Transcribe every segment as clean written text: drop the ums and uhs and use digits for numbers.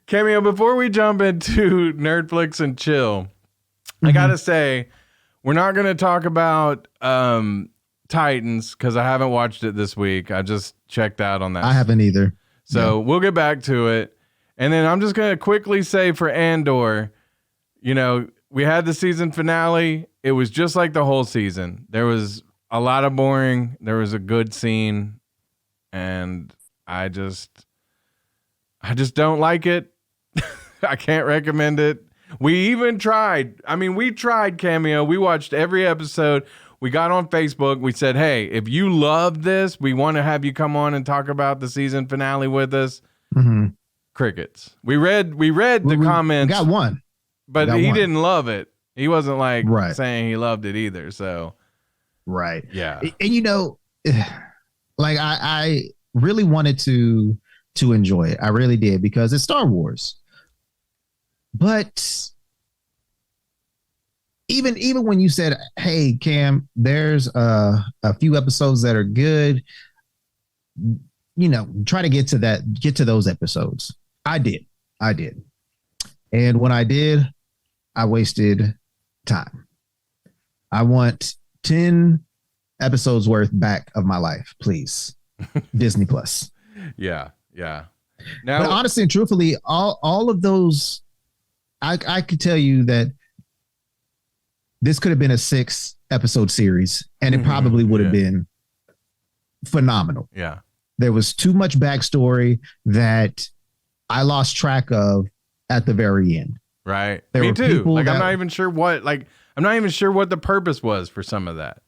Cameo, before we jump into Nerdflix and chill, I gotta say, we're not gonna talk about Titans because I haven't watched it this week. I just checked out on that. I haven't either. So we'll get back to it. And then I'm just gonna quickly say for Andor, you know, we had the season finale. It was just like the whole season. There was a lot of boring. There was a good scene, and I just don't like it. I can't recommend it. We even tried. I mean, we tried Cameo. We watched every episode. We got on Facebook. We said, hey, if you loved this, we want to have you come on and talk about the season finale with us. Mm-hmm. Crickets. We read the comments. We got one. But he didn't love it. He wasn't like right. saying he loved it either. So, right. Yeah. And you know, like I really wanted to enjoy it. I really did because it's Star Wars. But even when you said, "Hey, Cam, there's a few episodes that are good," you know, try to get to those episodes. I did. And when I did, I wasted time. I want 10 episodes worth back of my life, please. Disney Plus. Yeah. Now, but honestly and truthfully, all of those, I could tell you that this could have been a 6-episode series, and it probably would have been phenomenal. Yeah. There was too much backstory that I lost track of at the very end. Right. Me too. Like I'm not even sure what the purpose was for some of that.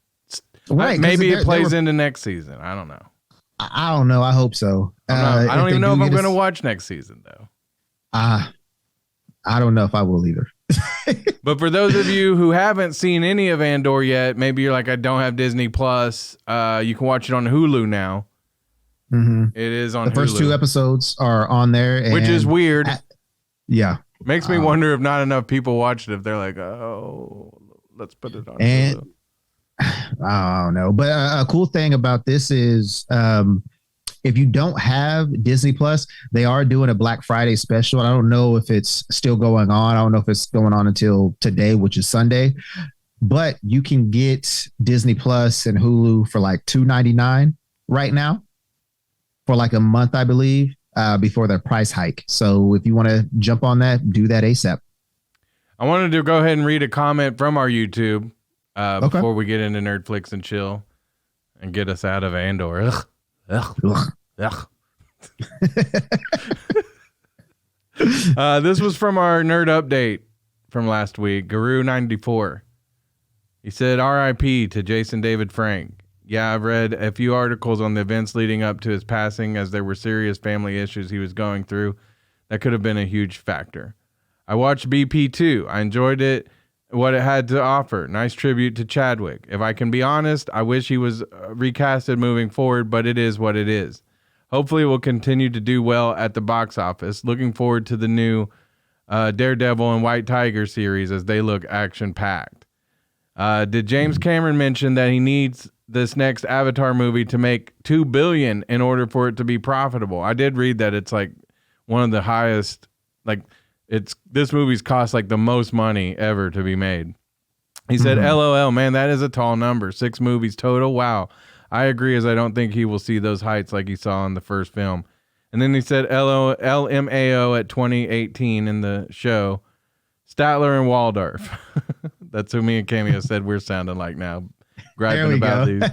Right. Maybe it plays into next season. I don't know. I don't know. I hope so. I don't even know if I'm going to watch next season though. I don't know if I will either. But for those of you who haven't seen any of Andor yet, maybe you're like, I don't have Disney Plus. You can watch it on Hulu now. Mm-hmm. It is on the first Hulu. 2 episodes are on there, which is weird. Yeah. Makes me wonder if not enough people watched it. If they're like, oh, let's put it on. And Hulu. I don't know. But a cool thing about this is if you don't have Disney Plus, they are doing a Black Friday special. I don't know if it's still going on. I don't know if it's going on until today, which is Sunday. But you can get Disney Plus and Hulu for like $2.99 right now for like a month, I believe, before their price hike. So if you want to jump on that, do that ASAP. I wanted to go ahead and read a comment from our YouTube before we get into Nerdflix and chill and get us out of Andor. Ugh. This was from our nerd update from last week. Guru94. He said, R.I.P. to Jason David Frank. Yeah, I've read a few articles on the events leading up to his passing, as there were serious family issues he was going through that could have been a huge factor. I watched BP too. I enjoyed it, what it had to offer. Nice tribute to Chadwick. If I can be honest, I wish he was recasted moving forward, but it is what it is. Hopefully we'll continue to do well at the box office. Looking forward to the new Daredevil and White Tiger series as they look action-packed. Did James Cameron mention that he needs this next Avatar movie to make $2 billion in order for it to be profitable? I did read that it's like one of the highest, like this movie's cost like the most money ever to be made. He said, LOL, man, that is a tall number. 6 movies total. Wow. I agree, as I don't think he will see those heights like he saw in the first film. And then he said LMAO at 2018 in the show. Statler and Waldorf. That's who me and Cameo said we're sounding like now. Griping about these.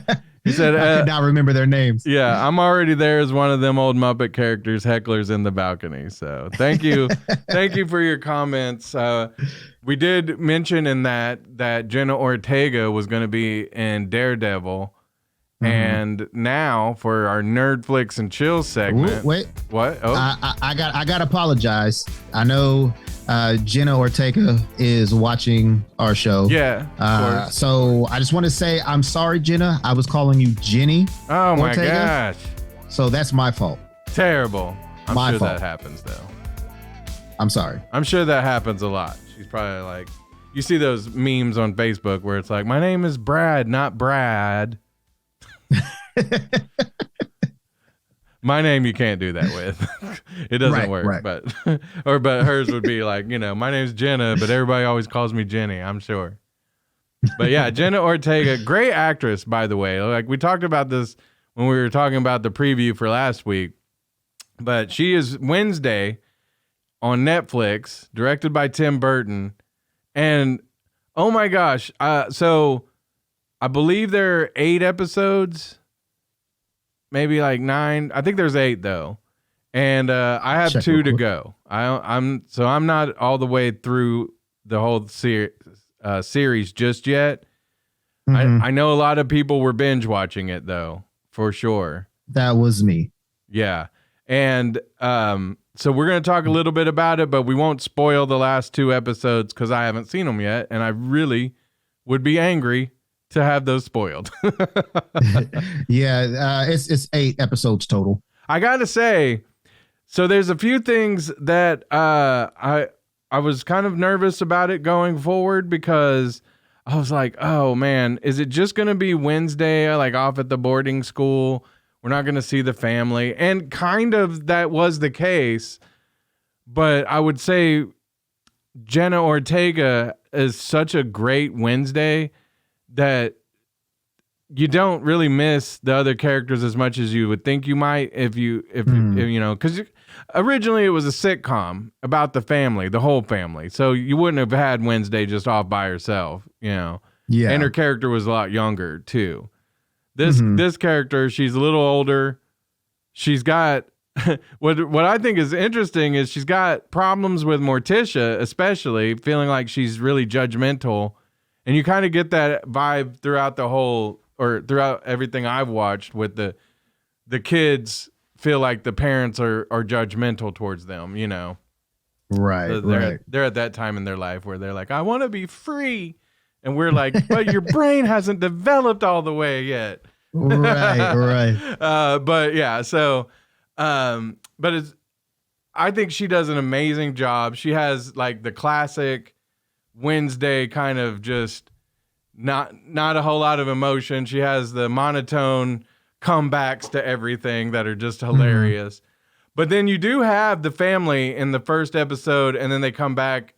He said, I could not remember their names. Yeah, I'm already there as one of them old Muppet characters, hecklers in the balcony. So thank you. Thank you for your comments. We did mention in that Jenna Ortega was going to be in Daredevil. And now for our Nerdflix and Chill segment. Ooh, wait. What? Oh. I got to apologize. I know Jenna Ortega is watching our show. Yeah. So I just want to say I'm sorry, Jenna. I was calling you Jenny. Oh my Ortega. gosh. So that's my fault. Terrible. I'm my sure fault. that happens though. I'm sorry. I'm sure that happens a lot. She's probably like, you see those memes on Facebook where it's like, my name is Brad, not Brad. My name you can't do that with. It doesn't work. Right. But hers would be like, my name's Jenna, but everybody always calls me Jenny, I'm sure. But yeah, Jenna Ortega, great actress, by the way. Like we talked about this when we were talking about the preview for last week. But she is Wednesday on Netflix, directed by Tim Burton. And oh my gosh, so I believe there are 8 episodes, maybe like 9. I think there's 8 though. And I have 2 to go. I'm not all the way through the whole series just yet. Mm-hmm. I know a lot of people were binge watching it though, for sure. That was me. Yeah. And so we're going to talk a little bit about it, but we won't spoil the last 2 episodes because I haven't seen them yet. And I really would be angry to have those spoiled. Yeah. It's 8 episodes total. I got to say, so there's a few things that I was kind of nervous about it going forward because I was like, oh man, is it just going to be Wednesday, like off at the boarding school? We're not going to see the family. And kind of that was the case. But I would say Jenna Ortega is such a great Wednesday that you don't really miss the other characters as much as you would think you might if because originally it was a sitcom about the family, the whole family. So you wouldn't have had Wednesday just off by herself, Yeah. And her character was a lot younger too. This character, she's a little older. She's got what I think is interesting is she's got problems with Morticia, especially feeling like she's really judgmental, and you kind of get that vibe throughout everything I've watched with the kids feel like the parents are judgmental towards them, Right. So they're at that time in their life where they're like, I want to be free. And we're like, but your brain hasn't developed all the way yet. Right. But yeah, so, but I think she does an amazing job. She has like the classic Wednesday kind of just not a whole lot of emotion. She has the monotone comebacks to everything that are just hilarious. Mm-hmm. But then you do have the family in the first episode, and then they come back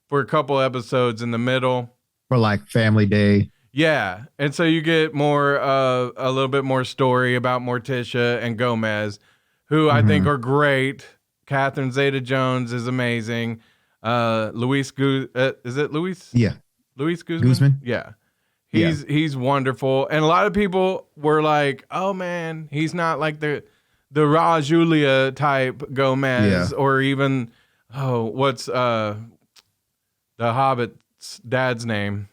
for a couple episodes in the middle. For like Family Day. Yeah. And so you get a little bit more story about Morticia and Gomez, who I think are great. Catherine Zeta Jones is amazing. Luis is it Luis? Yeah. Luis Guzman? Yeah. He's wonderful. And a lot of people were like, oh man, he's not like the Raw Julia type Gomez or even, what's the Hobbit's dad's name?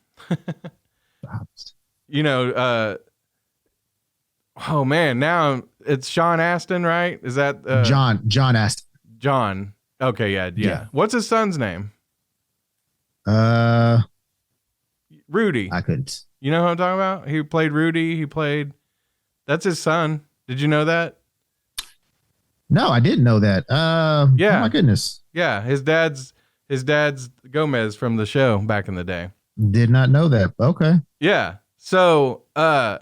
Oh man, now it's Sean Astin, right? Is that John Astin? John. Okay, yeah. What's his son's name? Rudy. I couldn't. You know who I'm talking about? He played Rudy. That's his son. Did you know that? No, I didn't know that. Yeah. Oh my goodness. Yeah, his dad's Gomez from the show back in the day. Did not know that. Okay. Yeah. So, but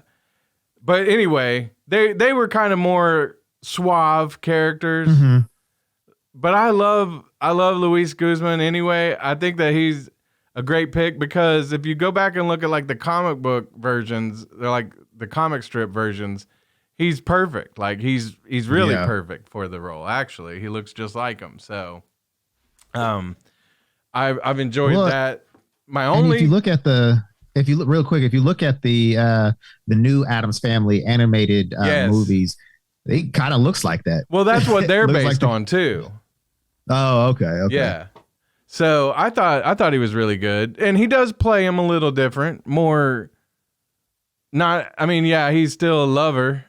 anyway, they were kind of more suave characters. Mm-hmm. But I love Luis Guzman anyway. I think that he's a great pick because if you go back and look at like the comic book versions, they're like the comic strip versions, he's perfect. Like he's really perfect for the role. Actually, he looks just like him. So, I've enjoyed that. If you look at the new Addams Family animated movies, it kind of looks like that. Well, that's what they're based on too. Oh, okay. Yeah. So I thought he was really good, and he does play him a little different, more. He's still a lover,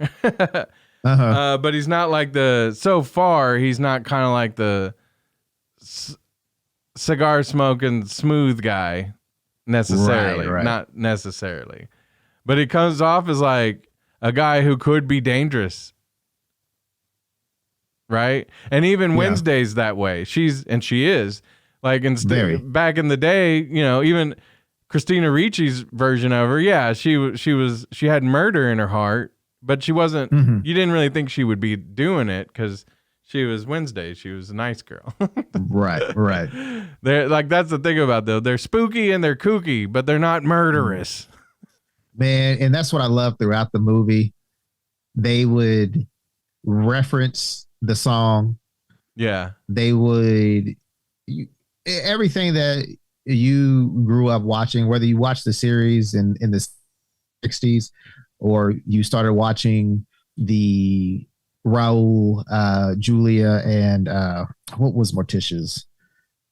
but he's not like so far he's not kind of like the cigar smoking smooth guy necessarily, right. Not necessarily, but he comes off as like a guy who could be dangerous. Right. And even Wednesday's that way. She is like, back in the day, even Christina Ricci's version of her. Yeah. She had murder in her heart, but she wasn't. Mhm. You didn't really think she would be doing it because she was Wednesday. She was a nice girl. Right. They're like, that's the thing about them. They're spooky and they're kooky, but they're not murderous. Man, and that's what I love throughout the movie. They would reference the song. Yeah. They would everything that you grew up watching, whether you watched the series in the 60s or you started watching the Raul, Julia, and what was Morticia's?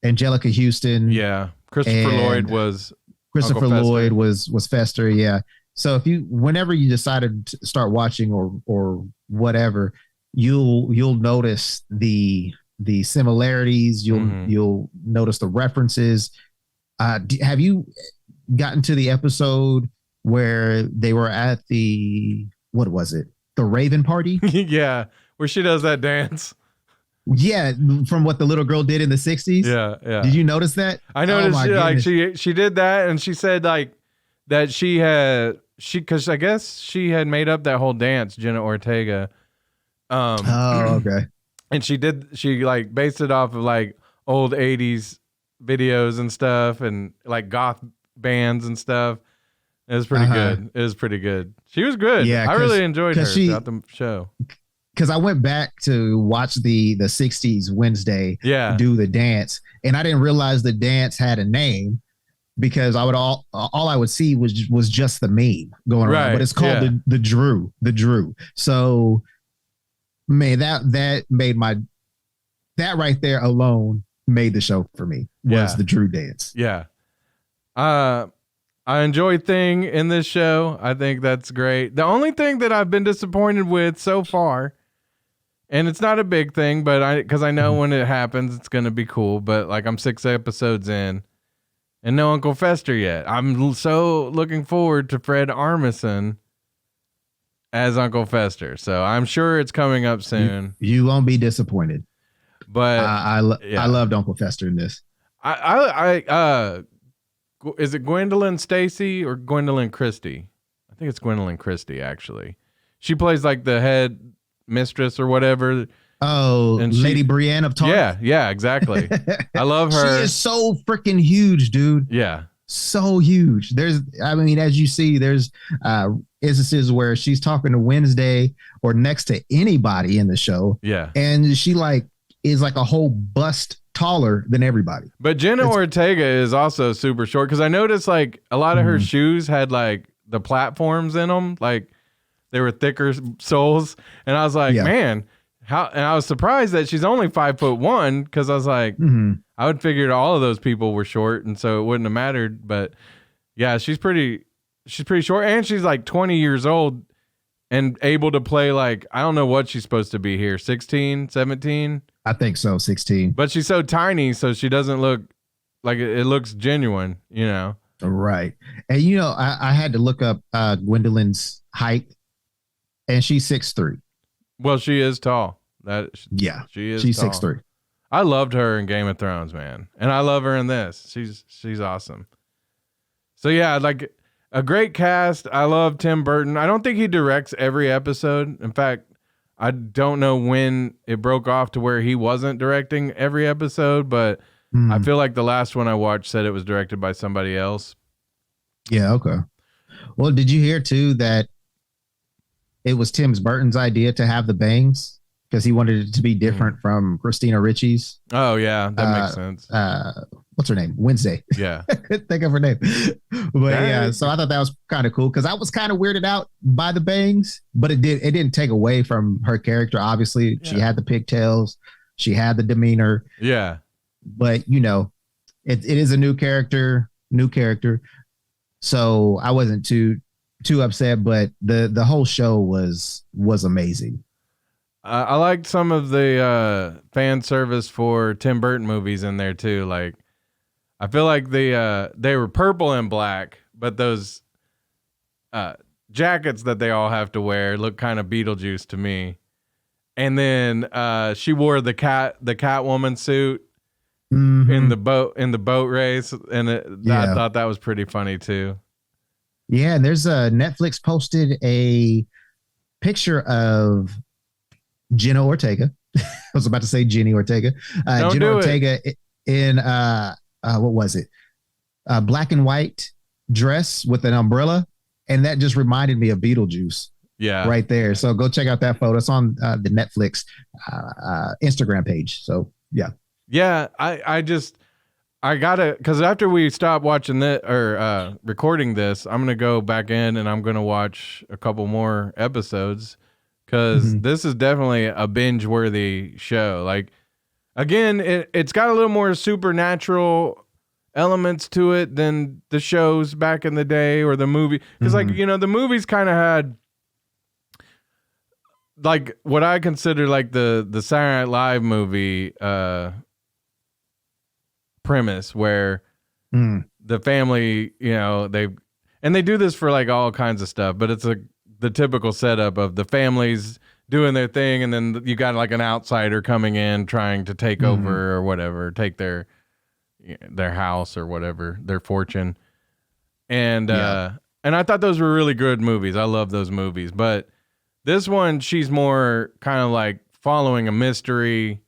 Angelica Houston. Yeah. Christopher Lloyd was Fester. Yeah. So whenever you decided to start watching or whatever, you'll notice the similarities. You'll notice the references. Have you gotten to the episode where they were at what was it? The Raven party? Yeah, where she does that dance. Yeah, from what the little girl did in the 60s. Yeah. Did you notice that? I noticed she did that, and she said like that because I guess she had made up that whole dance, Jenna Ortega. Okay. And she like based it off of like old 80s videos and stuff and like goth bands and stuff. It was pretty good. It was pretty good. She was good. Yeah, I really enjoyed her throughout the show. Because I went back to watch the 60s Wednesday do the dance, and I didn't realize the dance had a name because I would all I would see was just the meme going around, but it's called the Drew. So man, that made that right there alone made the show for me was the Drew dance. Yeah. I enjoy Thing in this show. I think that's great. The only thing that I've been disappointed with so far, and it's not a big thing, but because I know when it happens, it's going to be cool. But like I'm 6 episodes in and no Uncle Fester yet. I'm so looking forward to Fred Armisen as Uncle Fester. So I'm sure it's coming up soon. You won't be disappointed. But I loved Uncle Fester in this. Is it Gwendolyn Stacy or Gwendolyn Christie? I think it's Gwendolyn Christie, actually. She plays like the head mistress or whatever. Oh, and Lady Brienne of Tarth? Yeah, exactly. I love her. She is so freaking huge, dude. Yeah. So huge. As you see, there's instances where she's talking to Wednesday or next to anybody in the show. Yeah. And she is like a whole bust taller than everybody. But Jenna Ortega is also super short because I noticed like a lot of her shoes had like the platforms in them, like they were thicker soles, and I was like, man, how? And I was surprised that she's only 5'1" because I was like, I would figure all of those people were short, and so it wouldn't have mattered. But yeah, she's pretty short, and she's like 20 years old and able to play like I don't know what she's supposed to be here, 16, 17. I think so, 16. But she's so tiny, so she doesn't look like it looks genuine, you know? Right. And, I had to look up Gwendolyn's height, and she's 6'3". Well, she is tall. She is. She's tall. 6'3". I loved her in Game of Thrones, man. And I love her in this. She's awesome. So, yeah, like a great cast. I love Tim Burton. I don't think he directs every episode. In fact, I don't know when it broke off to where he wasn't directing every episode, but I feel like the last one I watched said it was directed by somebody else. Yeah, okay. Well, did you hear too that it was Tim Burton's idea to have the bangs because he wanted it to be different from Christina Ricci's? Oh, yeah, that makes sense. What's her name? Wednesday. Yeah. I couldn't think of her name. But so I thought that was kind of cool because I was kind of weirded out by the bangs, but it didn't take away from her character. Obviously, she had the pigtails, she had the demeanor. Yeah. But it is a new character. So I wasn't too upset, but the whole show was amazing. I liked some of the fan service for Tim Burton movies in there too. Like, I feel like they were purple and black, but those jackets that they all have to wear look kind of Beetlejuice to me. And then she wore the Catwoman suit in the boat race, and I thought that was pretty funny too. Yeah, and there's Netflix posted a picture of Jenna Ortega. I was about to say Jenny Ortega. Jenna Ortega in what was it? Black and white dress with an umbrella, and that just reminded me of Beetlejuice. Yeah, right there. So go check out that photo. It's on the Netflix Instagram page. So yeah. I gotta, because after we stop watching this or recording this, I'm gonna go back in and I'm gonna watch a couple more episodes because this is definitely a binge worthy show. Like, again, it's got a little more supernatural elements to it than the shows back in the day or the movie. Because like, the movies kind of had like what I consider like the Saturday Night Live movie premise where the family, they do this for like all kinds of stuff, but it's the typical setup of the families doing their thing, and then you got like an outsider coming in trying to take over or whatever, take their house or whatever, their fortune. And I thought those were really good movies. I love those movies, but this one, she's more kind of like following a mystery,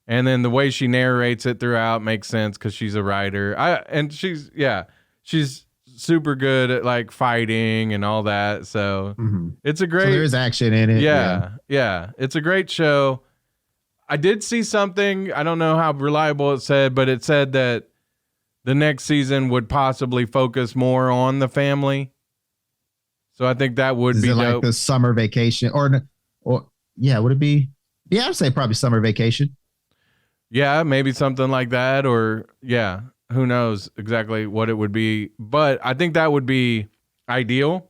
and then the way she narrates it throughout makes sense because she's a writer. She's super good at like fighting and all that. So it's a great. So there's action in it. Yeah. It's a great show. I did see something. I don't know how reliable it said, but it said that the next season would possibly focus more on the family. So I think that would be dope. Like the summer vacation or would it be? Yeah, I'd say probably summer vacation. Yeah, maybe something like that, or who knows exactly what it would be. But I think that would be ideal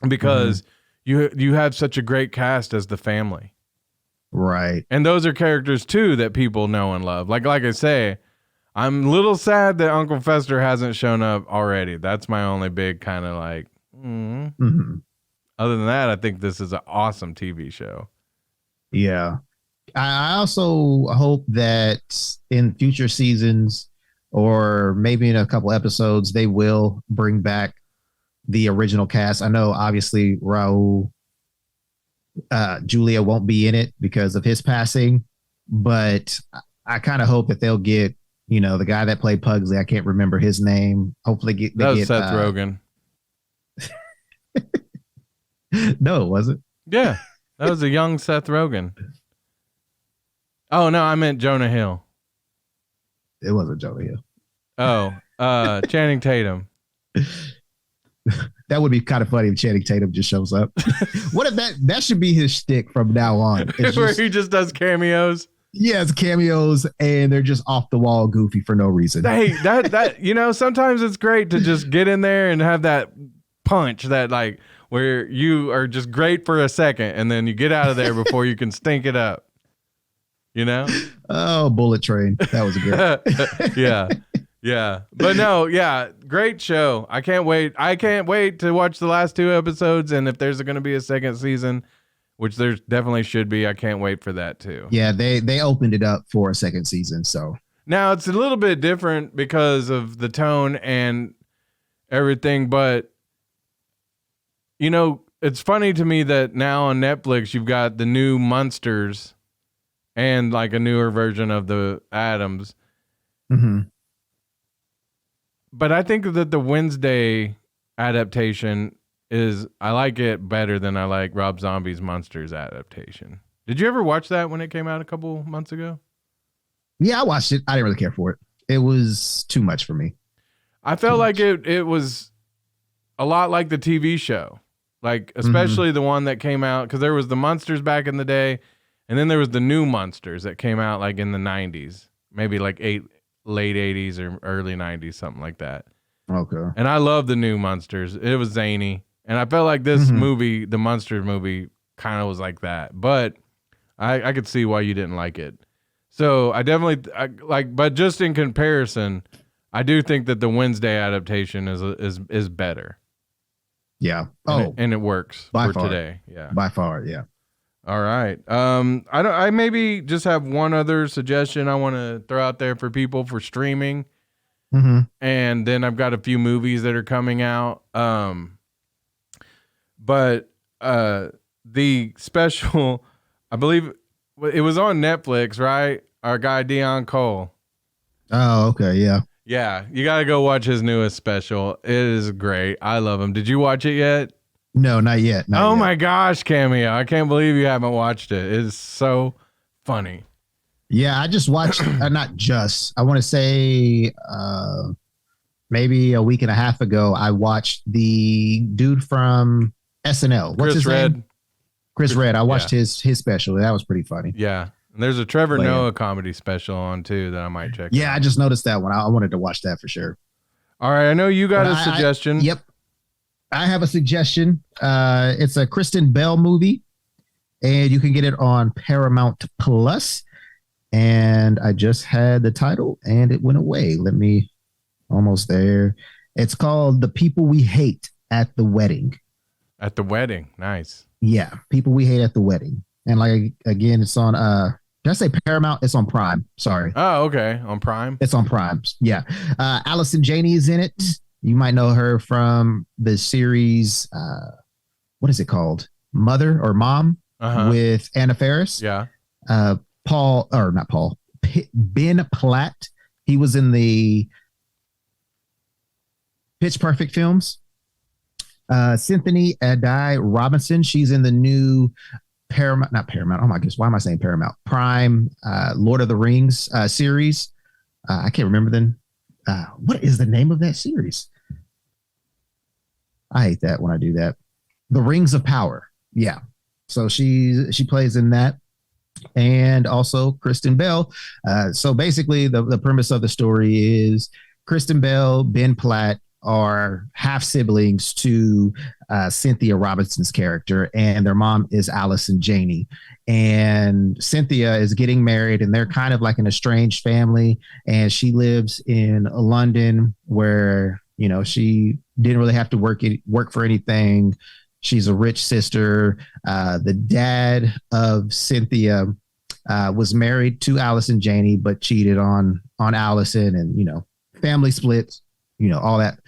because you have such a great cast as the family. Right. And those are characters too that people know and love. Like I say, I'm a little sad that Uncle Fester hasn't shown up already. That's my only big kind of like Other than that, I think this is an awesome TV show. Yeah. I also hope that in future seasons or maybe in a couple episodes, they will bring back the original cast. I know obviously Raul Julia won't be in it because of his passing, but I kind of hope that they'll get, the guy that played Pugsley. I can't remember his name. Hopefully that was Seth Rogen. No, it wasn't. Yeah, that was a young Seth Rogen. Oh no, I meant Jonah Hill. It wasn't Jonah Hill. Oh, Channing Tatum. That would be kind of funny if Channing Tatum just shows up. What if that should be his shtick from now on? Where he just does cameos. Yes, cameos, and they're just off the wall goofy for no reason. Hey, that sometimes it's great to just get in there and have that punch that like where you are just great for a second and then you get out of there before you can stink it up. Oh, Bullet Train. That was good. Yeah. But no, great show. I can't wait to watch the last 2 episodes, and if there's going to be a second season, which there definitely should be, I can't wait for that too. Yeah, they opened it up for a second season, so. Now it's a little bit different because of the tone and everything, but it's funny to me that now on Netflix you've got the new Munsters and like a newer version of the Addams. But I think that the Wednesday adaptation I like it better than I like Rob Zombie's Munsters adaptation. Did you ever watch that when it came out a couple months ago? Yeah, I watched it. I didn't really care for it. It was too much for me. I felt like it was a lot like the TV show. Like, especially the one that came out, because there was the Munsters back in the day, and then there was the new Munsters that came out like in the 90s, maybe like late 80s or early 90s, something like that. Okay. And I love the new Munsters. It was zany. And I felt like this movie, the Munsters movie, kind of was like that. But I could see why you didn't like it. So I definitely but just in comparison, I do think that the Wednesday adaptation is better. Yeah. And it works by for far. Today. Yeah. By far, yeah. All right. I maybe just have one other suggestion I want to throw out there for people for streaming. And then I've got a few movies that are coming out. But the special, I believe it was on Netflix, right? Our guy Dion Cole. Oh, okay, yeah. Yeah, you got to go watch his newest special. It is great. I love him. Did you watch it yet? No, not yet. Not Oh yet. my gosh, Cameo. I can't believe you haven't watched it. It's so funny. Yeah, I just watched, not just, I want to say maybe a week and a half ago, I watched the dude from SNL. What's his name? Chris Redd. I watched his special. That was pretty funny. Yeah. And there's a Trevor Noah comedy special on too that I might check. Yeah, I just noticed that one. I wanted to watch that for sure. All right. I know you got a suggestion. Yep. I have a suggestion. It's a Kristen Bell movie, and you can get it on Paramount Plus. And I just had the title and it went away. Almost there. It's called The People We Hate at the Wedding. At the wedding. Nice. Yeah. People We Hate at the Wedding. And like, again, it's on, did I say Paramount? It's on Prime. Sorry. Oh, okay. On Prime. It's on Prime. Yeah. Allison Janney is in it. You might know her from the series, what is it called? Mother or Mom with Anna Faris. Yeah. Ben Platt. He was in the Pitch Perfect films. Cynthia Adai Robinson. She's in the new not Paramount. Oh my gosh, why am I saying Paramount? Prime Lord of the Rings series. I can't remember then. What is the name of that series? I hate that when I do that. The Rings of Power. Yeah. So she plays in that. And also Kristen Bell. So basically the premise of the story is Kristen Bell, Ben Platt are half siblings to Cynthia Robinson's character, and their mom is Allison Janney. And Cynthia is getting married, and they're kind of like an estranged family. And she lives in London, where she didn't really have to work for anything. She's a rich sister. The dad of Cynthia was married to Allison Janney, but cheated on Allison, and family splits. All that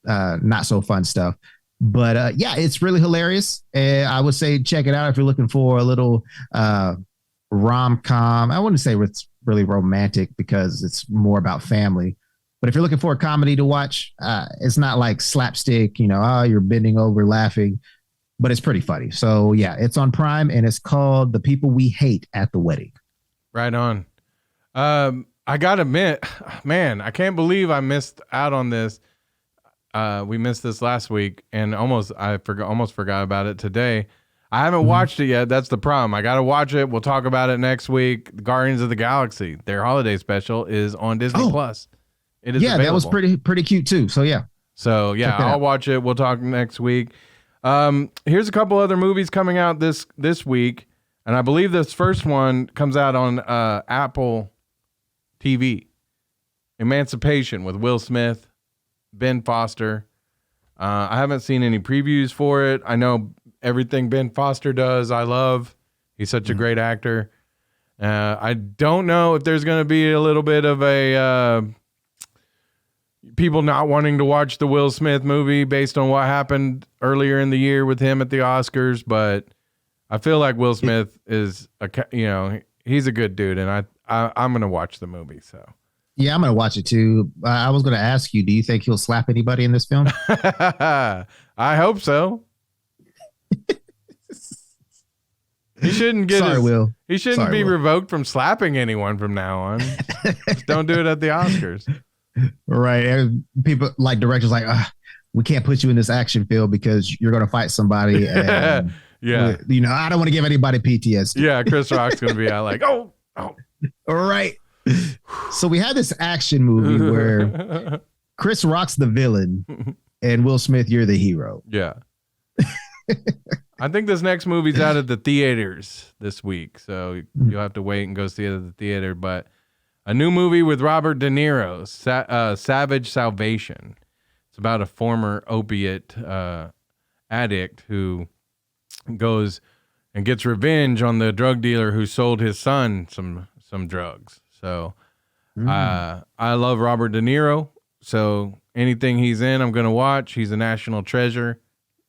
not so fun stuff. But yeah, it's really hilarious. And I would say check it out if you're looking for a little rom-com. I wouldn't say it's really romantic because it's more about family. But if you're looking for a comedy to watch, it's not like slapstick, you're bending over laughing, but it's pretty funny. So yeah, it's on Prime, and it's called The People We Hate at the Wedding. Right on. I gotta admit, man, I can't believe I missed out on this. We missed this last week, and almost forgot about it today. I haven't watched it yet. That's the problem. I gotta watch it. We'll talk about it next week. Guardians of the Galaxy, their holiday special, is on Disney Plus. It is available. That was pretty cute too. So yeah. I'll watch it. We'll talk next week. Here's a couple other movies coming out this week, and I believe this first one comes out on Apple TV. Emancipation with Will Smith, Ben Foster. I haven't seen any previews for it. I know everything Ben Foster does, I love. He's such a great actor. I don't know if there's going to be a little bit of a people not wanting to watch the Will Smith movie based on what happened earlier in the year with him at the Oscars, but I feel like Will Smith is he's a good dude, and I'm going to watch the movie. So yeah, I'm going to watch it too. I was going to ask you, do you think he'll slap anybody in this film? I hope so. He shouldn't get Will. He shouldn't be revoked from slapping anyone from now on. Just don't do it at the Oscars. Right. People like directors like, we can't put you in this action film because you're going to fight somebody. And yeah. I don't want to give anybody PTSD. Yeah. Chris Rock's going to be out like, oh. All right. So we had this action movie where Chris Rock's the villain and Will Smith, you're the hero. Yeah. I think this next movie's out of the theaters this week, so you'll have to wait and go see it at the theater. But a new movie with Robert De Niro, Savage Salvation. It's about a former opiate addict who goes and gets revenge on the drug dealer who sold his son some drugs. So I love Robert De Niro, so anything he's in, I'm going to watch. He's a national treasure.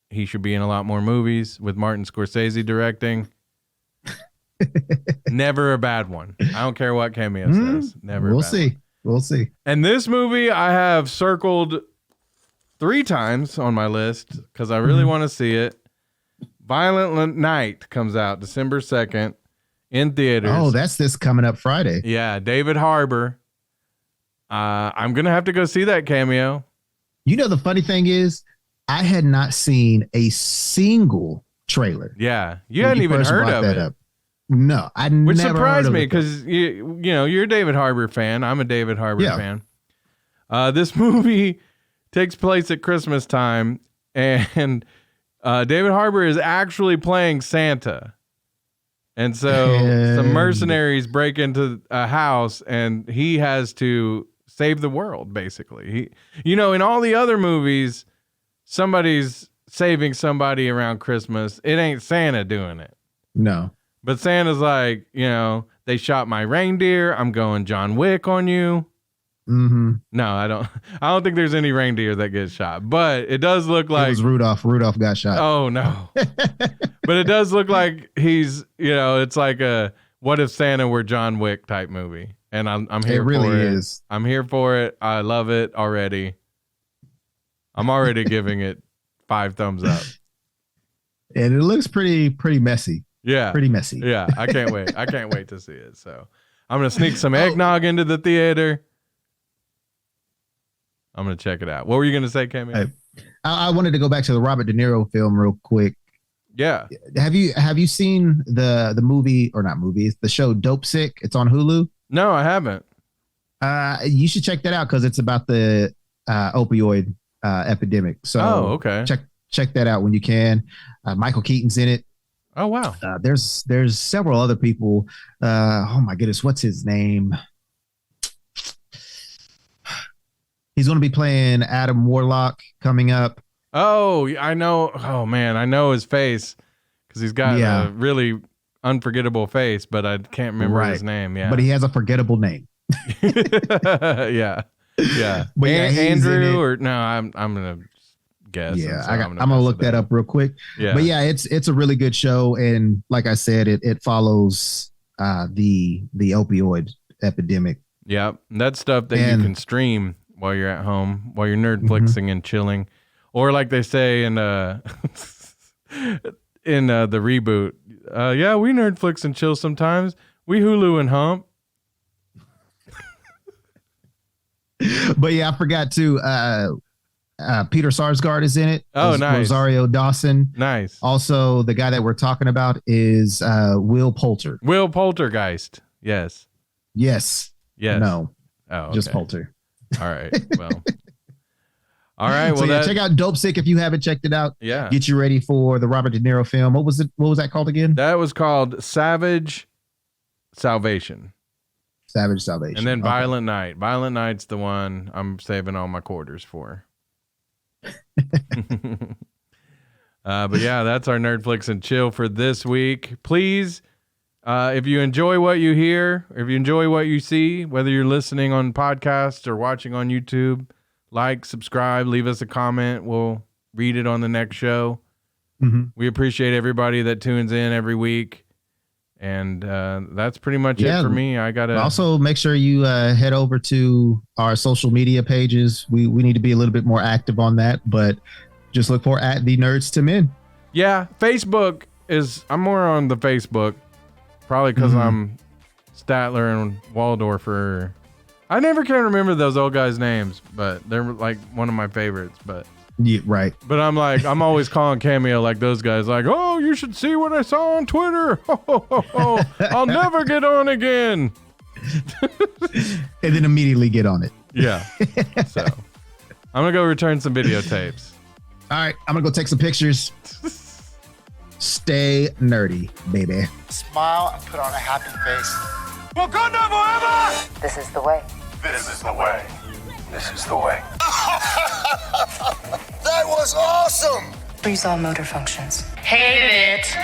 he should be in a lot more movies with Martin Scorsese directing. Never a bad one. I don't care what Cameo says. Never. We'll see. We'll see. And this movie I have circled 3 times on my list because I really want to see it. Violent Night comes out December 2nd in theaters. Oh, that's this coming up Friday. Yeah, David Harbour. I'm going to have to go see that, Cameo. You know, the funny thing is, I had not seen a single trailer. Yeah, you hadn't even heard of it. No, I never. Which surprised me because you're a David Harbour fan. I'm a David Harbour fan. This movie takes place at Christmas time, and David Harbour is actually playing Santa. And so some mercenaries break into a house, and he has to save the world, basically. In all the other movies, somebody's saving somebody around Christmas. It ain't Santa doing it. No. But Santa's like, they shot my reindeer. I'm going John Wick on you. Mm-hmm. No, I don't think there's any reindeer that gets shot, but it does look like it was Rudolph. Rudolph got shot. Oh no. But it does look like he's, it's like a what if Santa were John Wick type movie. And I'm here for it. It really is. I'm here for it. I love it already. I'm already giving it 5 thumbs up. And it looks pretty messy. Yeah. Pretty messy. Yeah. I can't wait. I can't wait to see it. So I'm going to sneak some eggnog into the theater. I'm going to check it out. What were you going to say, Cameo? I wanted to go back to the Robert De Niro film real quick. Yeah. Have you seen the movie, or not movies, the show Dope Sick? It's on Hulu. No, I haven't. You should check that out because it's about the opioid epidemic. So okay. Check that out when you can. Michael Keaton's in it. Oh wow. There's several other people. Oh my goodness, what's his name? He's going to be playing Adam Warlock coming up. Oh, I know. Oh man, I know his face because he's got a really unforgettable face, but I can't remember his name. Yeah, but he has a forgettable name. yeah. But Andrew or no? I'm gonna guess. Yeah, I'm gonna look that up real quick. Yeah, but yeah, it's a really good show, and like I said, it follows the opioid epidemic. Yeah, that's stuff that you can stream while you're at home, while you're Nerdflixing and chilling, or like they say in the reboot. Yeah, we Nerdflix and chill sometimes. We Hulu and hump. But yeah, I forgot to. Peter Sarsgaard is in it. Oh, nice. Rosario Dawson. Nice. Also, the guy that we're talking about is Will Poulter. Will Poltergeist. Yes. Yes. No. Oh, okay. Just Poulter. All right. Well. All right. Well, so check out Dope Sick if you haven't checked it out. Yeah. Get you ready for the Robert De Niro film. What was that called again? That was called Savage Salvation. Savage Salvation. And then Violent Night. Violent Night's the one I'm saving all my quarters for. But yeah, that's our Nerdflix and chill for this week. Please, if you enjoy what you hear, if you enjoy what you see, whether you're listening on podcasts or watching on YouTube, like, subscribe, leave us a comment. We'll read it on the next show. We appreciate everybody that tunes in every week. And that's pretty much it for me. I gotta also make sure you head over to our social media pages. We need to be a little bit more active on that, but just look for @TheNerdsToMen. Yeah, Facebook I'm more on the Facebook, probably because I'm Statler and Waldorfer. I never can remember those old guys' names, but they're like one of my favorites. But yeah, right. But I'm always calling Cameo like those guys, like, oh, you should see what I saw on Twitter. I'll never get on again. And then immediately get on it. Yeah. So I'm going to go return some videotapes. All right. I'm going to go take some pictures. Stay nerdy, baby. Smile and put on a happy face. Wakanda forever! This is the way. This is the way. This is the way. That was awesome! Freeze all motor functions. Hated it.